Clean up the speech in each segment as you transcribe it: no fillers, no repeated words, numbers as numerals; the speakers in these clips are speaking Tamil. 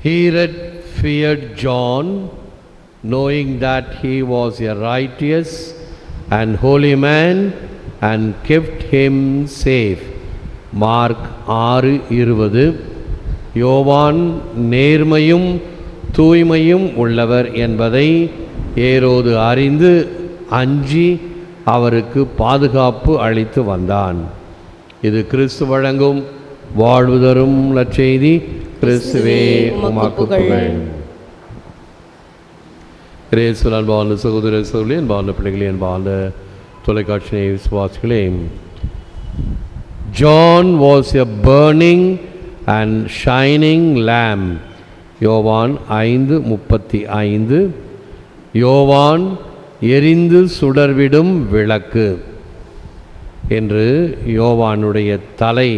Herod feared John, knowing that he was a righteous and holy man, and kept him safe. Mark 6:20. யோவான் நேர்மையும் தூய்மையும் உள்ளவர் என்பதை ஏரோது அறிந்து அஞ்சி அவருக்கு பாதுகாப்பு அளித்து வந்தான். இது கிறிஸ்து வழங்கும் வாழ்வு தரும் நற்செய்தி. கிறிஸ்துவே உமக்கு புகழ். கிறிஸ்துவில் அன்பார்ந்த சகோதர சகோதரிகளே, அன்பார்ந்த பிள்ளைகளே, அன்பார்ந்த தொலைக்காட்சி விசுவாசிகளே, John was a burning and shining lamp. யோவான் 5:35. யோவான் எரிந்து சுடர்விடும் விளக்கு என்று யோவானுடைய தலை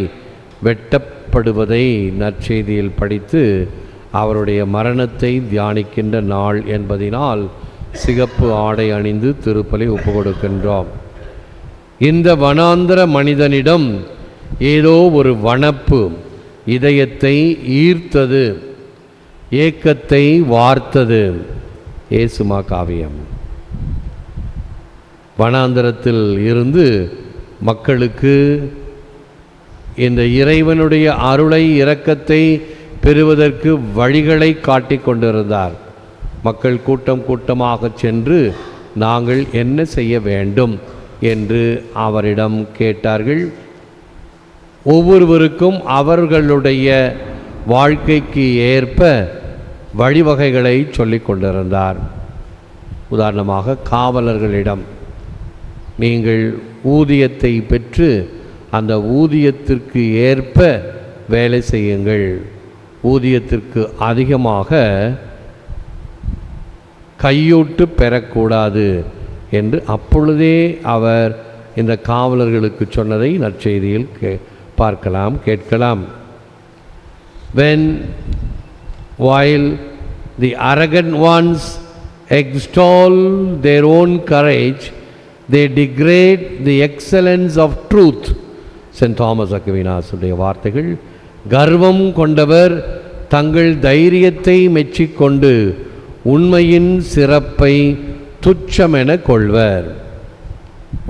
வெட்டப்படுவதை நற்செய்தியில் படித்து அவருடைய மரணத்தை தியானிக்கின்ற நாள் என்பதினால் சிகப்பு ஆடை அணிந்து திருப்பலி ஒப்பு கொடுக்கின்றோம். இந்த வனாந்தர மனிதனிடம் ஏதோ ஒரு வனப்பு இதயத்தை ஈர்த்தது, ஏக்கத்தை வார்த்தது. இயேசுமா காவியம். வனாந்தரத்தில் இருந்து மக்களுக்கு இந்த இறைவனுடைய அருளை இரக்கத்தை பெறுவதற்கு வழிகளை காட்டிக் கொண்டிருந்தார். மக்கள் கூட்டம் கூட்டமாக சென்று நாங்கள் என்ன செய்ய வேண்டும் என்று அவரிடம் கேட்டார்கள். ஒவ்வொருவருக்கும் அவர்களுடைய வாழ்க்கைக்கு ஏற்ப வழிவகைகளை சொல்லிக் கொண்டிருந்தார். உதாரணமாக காவலர்களிடம், நீங்கள் ஊதியத்தை பெற்று அந்த ஊதியத்திற்கு ஏற்ப வேலை செய்யுங்கள், ஊதியத்திற்கு அதிகமாக கையூட்டு பெறக்கூடாது என்று அப்பொழுதே அவர் இந்த காவலர்களுக்கு சொன்னதை நற்செய்தியில் பார்க்கலாம், கேட்கலாம். While the arrogant ones extol their own courage, they degrade the excellence of truth. Saint Thomas அக்வினாஸுடைய வார்த்தைகள். கர்வம் கொண்டவர் தங்கள் தைரியத்தை மெச்சிக்கொண்டு உண்மையின் சிறப்பை துச்சமென கொள்வர்.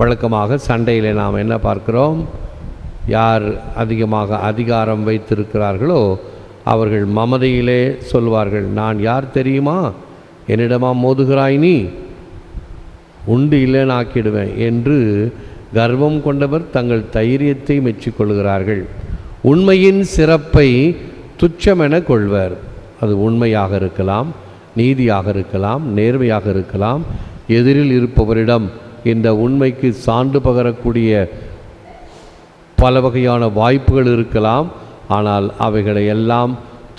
வழக்கமாக சண்டையில் நாம் என்ன பார்க்கிறோம்? யார் அதிகமாக அதிகாரம் வைத்திருக்கிறார்களோ அவர்கள் மமதையிலே சொல்வார்கள், நான் யார் தெரியுமா, என்னிடமா மோதுகிறாய், நீ உண்டு இல்லைன்னு ஆக்கிடுவேன் என்று கர்வம் கொண்டவர் தங்கள் தைரியத்தை மெச்சிக்கொள்கிறார்கள். உண்மையின் சிறப்பை துச்சமென கொள்வர். அது உண்மையாக இருக்கலாம், நீதியாக இருக்கலாம், நேர்மையாக இருக்கலாம். எதிரில் இருப்பவரிடம் இந்த உண்மைக்கு சான்று பகரக்கூடிய பல வகையான வாய்ப்புகள் இருக்கலாம். ஆனால் அவைகளை எல்லாம்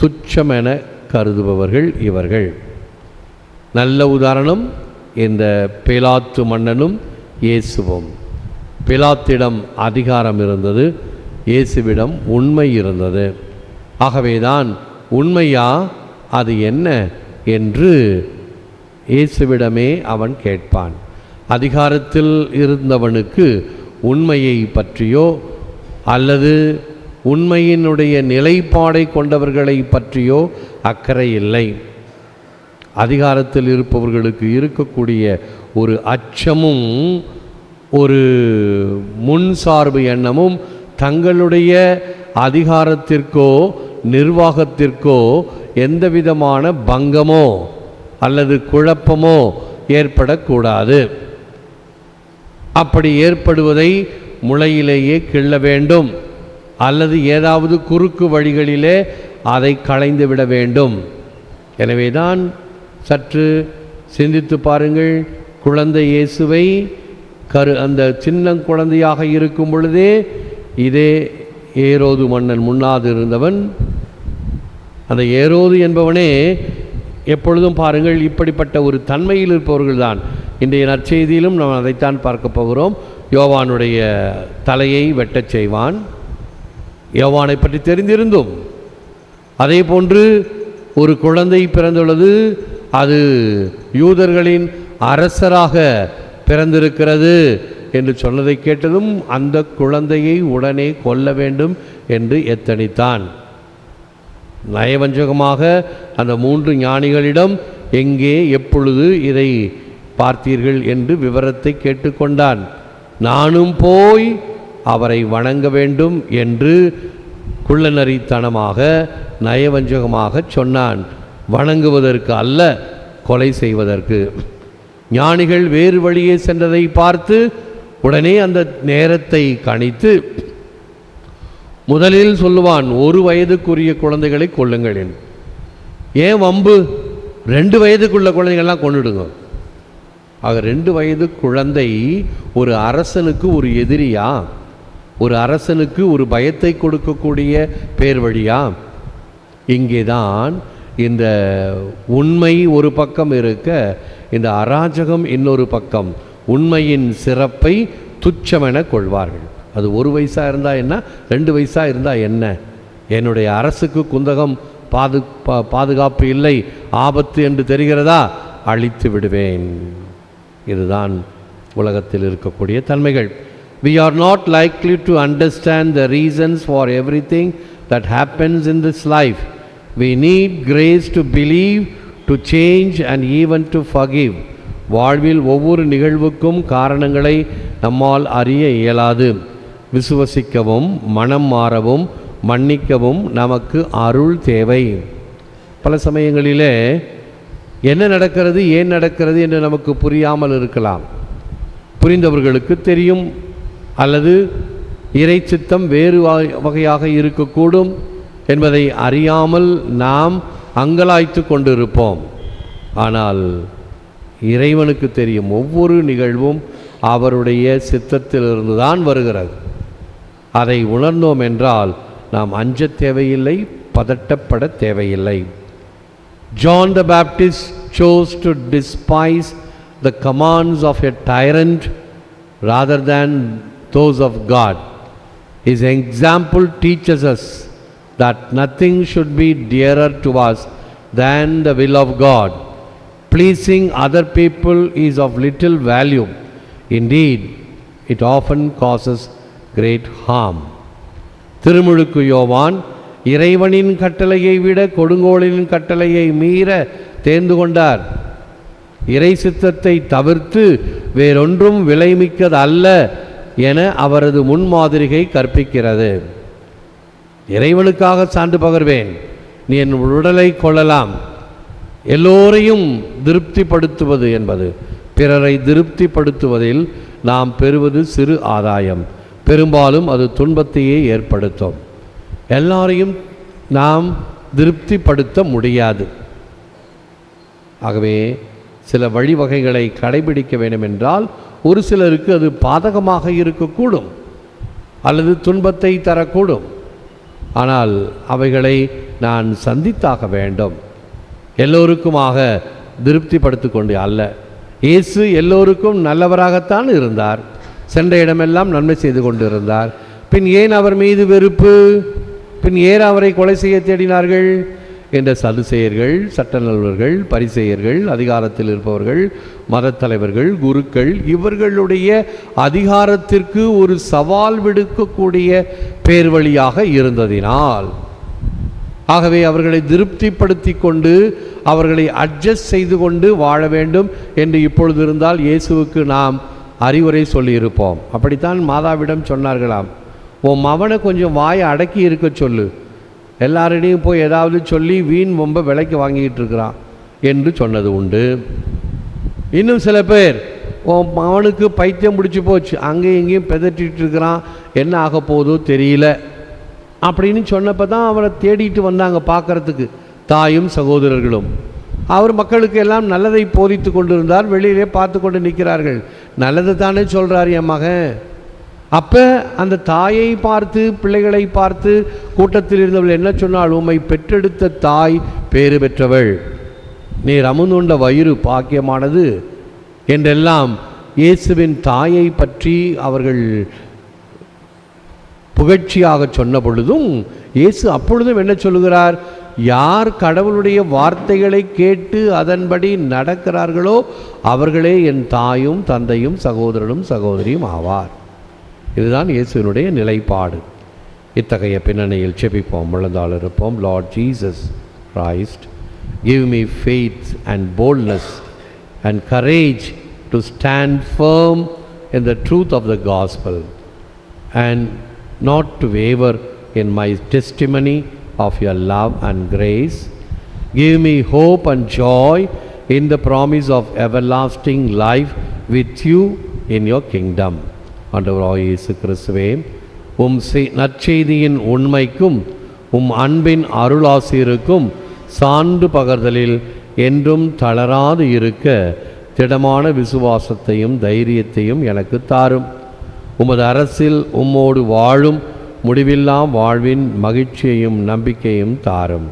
துச்சமென கருதுபவர்கள் இவர்கள். நல்ல உதாரணம் இந்த பிலாத்து மன்னனும் இயேசுவும். பிலாத்திடம் அதிகாரம் இருந்தது, இயேசுவிடம் உண்மை இருந்தது. ஆகவேதான் உண்மையா அது என்ன என்று இயேசுவிடமே அவன் கேட்பான். அதிகாரத்தில் இருந்தவனுக்கு உண்மையை பற்றியோ அல்லது உண்மையினுடைய நிலைப்பாடை கொண்டவர்களை பற்றியோ அக்கறை இல்லை. அதிகாரத்தில் இருப்பவர்களுக்கு இருக்கக்கூடிய ஒரு அச்சமும் ஒரு முன்சார்பு எண்ணமும் தங்களுடைய அதிகாரத்திற்கோ நிர்வாகத்திற்கோ எந்த விதமான பங்கமோ அல்லது குழப்பமோ ஏற்படக்கூடாது. அப்படி ஏற்படுவதை முளையிலேயே கிள்ள வேண்டும் அல்லது ஏதாவது குறுக்கு வழிகளிலே அதை களைந்து விட வேண்டும். எனவேதான் சற்று சிந்தித்து பாருங்கள். குழந்தை இயேசுவை அந்த சின்ன குழந்தையாக இருக்கும் பொழுதே இதே ஏரோது மன்னன் முன்னாது இருந்தவன், அந்த ஏரோது என்பவனே எப்பொழுதும் பாருங்கள் இப்படிப்பட்ட ஒரு தன்மையில் இருப்பவர்கள் தான். இன்றைய நற்செய்தியிலும் நாம் அதைத்தான் பார்க்க போகிறோம். யோவானுடைய தலையை வெட்டச் செய்வான். யோவானை பற்றி தெரிந்திருந்தும் அதே போன்று ஒரு குழந்தை பிறந்துள்ளது, அது யூதர்களின் அரசராக பிறந்திருக்கிறது என்று சொன்னதை கேட்டதும் அந்த குழந்தையை உடனே கொல்ல வேண்டும் என்று எத்தனித்தான். நயவஞ்சகமாக அந்த 3 ஞானிகளிடம் எங்கே எப்பொழுது இதை பார்த்தீர்கள் என்று விவரத்தை கேட்டுக்கொண்டான். நானும் போய் அவரை வணங்க வேண்டும் என்று குள்ளநரித்தனமாக நயவஞ்சகமாக சொன்னான். வணங்குவதற்கு அல்ல, கொலை செய்வதற்கு. ஞானிகள் வேறு வழியே சென்றதை பார்த்து உடனே அந்த நேரத்தை கணித்து முதலில் சொல்லுவான், 1 வயதுக்குரிய குழந்தைகளை கொல்லுங்கள். ஏன் வம்பு? 2 வயதுக்குள்ள குழந்தைகள்லாம் கொண்டுடுங்க. ஆக 2 வயது குழந்தை ஒரு அரசனுக்கு ஒரு எதிரியா? ஒரு அரசனுக்கு ஒரு பயத்தை கொடுக்கக்கூடிய பேர் வழியா? இங்கேதான் இந்த உண்மை ஒரு பக்கம் இருக்க, இந்த அராஜகம் இன்னொரு பக்கம். உண்மையின் சிறப்பை துச்சமென கொள்வார்கள். அது 1 வயசாக இருந்தால் என்ன, 2 வயசாக இருந்தால் என்ன? என்னுடைய அரசுக்கு குந்தகம் பாதுகாப்பு இல்லை, ஆபத்து என்று தெரிகிறதா, அழித்து விடுவேன். இதுதான் உலகத்தில் இருக்கக்கூடிய தன்மைகள். We are not likely to understand the reasons for everything that happens in this life. We need grace to believe, to change and even to forgive. வாழ்வில் ஒவ்வொரு நிகழ்வுக்கும் காரணங்களை நம்மால் அறிய இயலாது. விசுவசிக்கவும் மனம் மாறவும் மன்னிக்கவும் நமக்கு அருள் தேவை. பல சமயங்களிலே என்ன நடக்கிறது, ஏன் நடக்கிறது என்று நமக்கு புரியாமல் இருக்கலாம். புரிந்தவர்களுக்கு தெரியும், அல்லது இறை சித்தம் வேறு வகையாக இருக்கக்கூடும் என்பதை அறியாமல் நாம் அங்கலாய்த்து கொண்டிருப்போம். ஆனால் இறைவனுக்கு தெரியும், ஒவ்வொரு நிகழ்வும் அவருடைய சித்தத்திலிருந்து தான் வருகிறது. அதை உணர்ந்தோம் என்றால் நாம் அஞ்ச தேவையில்லை, பதட்டப்பட தேவையில்லை. John the Baptist chose to despise the commands of a tyrant rather than those of God. His example teaches us that nothing should be dearer to us than the will of God. Pleasing other people is of little value. Indeed, it often causes great harm. திருமுழுக்கு யோவான் இறைவனின் கட்டளையை விட கொடுங்கோலின் கட்டளையை மீற தேர்ந்து கொண்டார். இறை சித்தத்தை தவிர்த்து வேறொன்றும் விலைமிக்கது அல்ல என அவரது முன்மாதிரிகை கற்பிக்கிறது. இறைவனுக்காக சான்று பகர்வேன், நீ என் உடலை கொள்ளலாம். எல்லோரையும் திருப்திப்படுத்துவது என்பது, பிறரை திருப்திப்படுத்துவதில் நாம் பெறுவது சிறு ஆதாயம். பெரும்பாலும் அது துன்பத்தையே ஏற்படுத்தும். எல்லாரையும் நாம் திருப்திப்படுத்த முடியாது. ஆகவே சில வழிவகைகளை கடைபிடிக்க வேண்டும் என்றால் ஒரு சிலருக்கு அது பாதகமாக இருக்கக்கூடும், அல்லது துன்பத்தை தரக்கூடும். ஆனால் அவைகளை நான் சந்தித்தாக வேண்டும். எல்லோருக்குமாக திருப்திப்படுத்தி கொண்டு அல்ல. இயேசு எல்லோருக்கும் நல்லவராகத்தான் இருந்தார். சென்ற இடமெல்லாம் நன்மை செய்து கொண்டு இருந்தார். பின் ஏன் அவர் மீது வெறுப்பு? பின் ஏன் அவரை கொலை செய்ய தேடினார்கள் என்ற சதுசேயர்கள், சட்ட நல்வர்கள், பரிசேயர்கள், அதிகாரத்தில் இருப்பவர்கள், மத தலைவர்கள், குருக்கள், இவர்களுடைய அதிகாரத்திற்கு ஒரு சவால் விடுக்கக்கூடிய பேர்வழியாக இருந்ததினால், ஆகவே அவர்களை திருப்திப்படுத்தி கொண்டு அவர்களை அட்ஜஸ்ட் செய்து கொண்டு வாழ வேண்டும் என்று இப்பொழுது இருந்தால் இயேசுவுக்கு நாம் அறிவுரை சொல்லியிருப்போம். அப்படித்தான் மாதாவிடம் சொன்னார்களாம், உன் மவனை கொஞ்சம் வாயை அடக்கி இருக்க சொல்லு, எல்லாரிடையும் போய் ஏதாவது சொல்லி வீண் ரொம்ப விலைக்கு வாங்கிக்கிட்டு இருக்கிறான் என்று சொன்னது உண்டு. இன்னும் சில பேர், உன் மவனுக்கு பைத்தியம் பிடிச்சி போச்சு, அங்கேயும் இங்கேயும் பெதட்டிகிட்டு இருக்கிறான், என்ன ஆக போதோ தெரியல அப்படின்னு சொன்னப்போ தான் அவரை தேடிட்டு வந்தாங்க பார்க்கறதுக்கு தாயும் சகோதரர்களும். அவர் மக்களுக்கு எல்லாம் நல்லதை போதித்து கொண்டிருந்தார். வெளியிலே பார்த்து கொண்டு நிற்கிறார்கள். நல்லது தானே சொல்கிறார் என் மகன். அப்போ அந்த தாயை பார்த்து, பிள்ளைகளை பார்த்து கூட்டத்தில் இருந்தவள் என்ன சொன்னாள்? உம்மை பெற்றெடுத்த தாய் பேறு பெற்றவள், நீர் அமுந்துண்ட வயிறு பாக்கியமானது என்றெல்லாம் இயேசுவின் தாயை பற்றி அவர்கள் புகழ்ச்சியாக சொன்ன பொழுதும் இயேசு அப்பொழுதும் என்ன சொல்லுகிறார்? யார் கடவுளுடைய வார்த்தைகளை கேட்டு அதன்படி நடக்கிறார்களோ அவர்களே என் தாயும் தந்தையும் சகோதரனும் சகோதரியும் ஆவார். இதுதான் இயேசுவினுடைய நிலைப்பாடு. இத்தகைய பின்னணியில் செபிப்போம், விழுந்தால் இருப்போம். Lord Jesus Christ, give me faith and boldness and courage to stand firm in the truth of the gospel and not to waver in my testimony of your love and grace. Give me hope and joy in the promise of everlasting life with you in your kingdom. ஆண்டவராகிய இயேசு கிறிஸ்துவே, நற்செய்தியின் உண்மைக்கும் அன்பின் அருளாசிருக்கும் சான்று பகர்தலில் என்றும் தளராது இருக்க திடமான விசுவாசத்தையும் தைரியத்தையும் எனக்கு தாரும். உமது அரசில் உம்மோடு வாழும் முடிவில்லா வாழ்வின் மகிழ்ச்சியையும் நம்பிக்கையும் தாரும்.